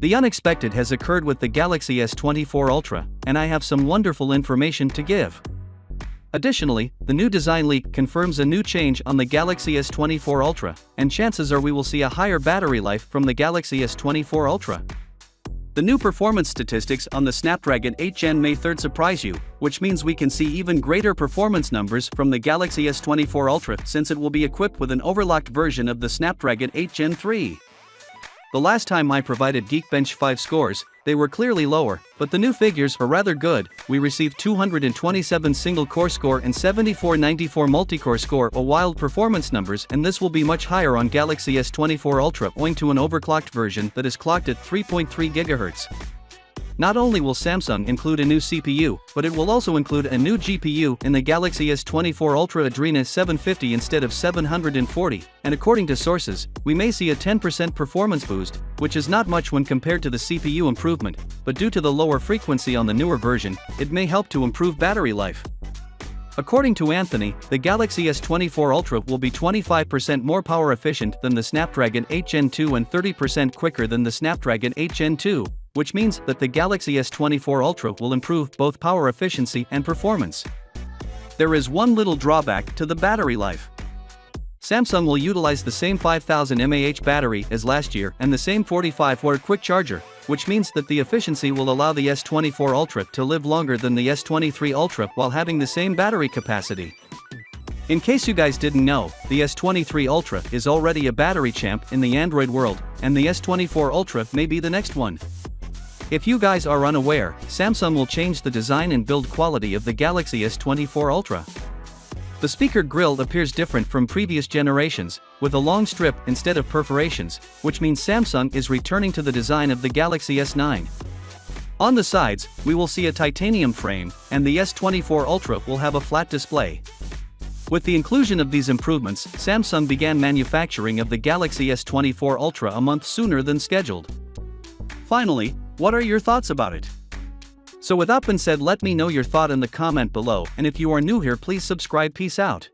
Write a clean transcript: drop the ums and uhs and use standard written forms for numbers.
The unexpected has occurred with the Galaxy S24 Ultra, and I have some wonderful information to give. Additionally, the new design leak confirms a new change on the Galaxy S24 Ultra, and chances are we will see a higher battery life from the Galaxy S24 Ultra. The new performance statistics on the Snapdragon 8 Gen may 3 surprise you, which means we can see even greater performance numbers from the Galaxy S24 Ultra since it will be equipped with an overclocked version of the Snapdragon 8 Gen 3. The last time I provided Geekbench 5 scores, they were clearly lower, but the new figures are rather good. We received 227 single-core score and 7494 multi-core score, a wild performance numbers, and this will be much higher on Galaxy S24 Ultra owing to an overclocked version that is clocked at 3.3 GHz. Not only will Samsung include a new CPU, but it will also include a new GPU in the Galaxy S24 Ultra Adreno 750 instead of 740, and according to sources, we may see a 10% performance boost, which is not much when compared to the CPU improvement, but due to the lower frequency on the newer version, it may help to improve battery life. According to Anthony, the Galaxy S24 Ultra will be 25% more power efficient than the Snapdragon 8 Gen 2 and 30% quicker than the Snapdragon 8 Gen 2. Which means that the Galaxy S24 Ultra will improve both power efficiency and performance. There is one little drawback to the battery life. Samsung will utilize the same 5000 mAh battery as last year and the same 45-watt quick charger, which means that the efficiency will allow the S24 Ultra to live longer than the S23 Ultra while having the same battery capacity. In case you guys didn't know, the S23 Ultra is already a battery champ in the Android world, and the S24 Ultra may be the next one. If you guys are unaware, Samsung will change the design and build quality of the Galaxy S24 Ultra. The speaker grille appears different from previous generations, with a long strip instead of perforations, which means Samsung is returning to the design of the Galaxy S9. On the sides, we will see a titanium frame, and the S24 Ultra will have a flat display. With the inclusion of these improvements, Samsung began manufacturing of the Galaxy S24 Ultra a month sooner than scheduled. Finally, what are your thoughts about it? So with that being said, let me know your thought in the comment below, and if you are new here, please subscribe. Peace out.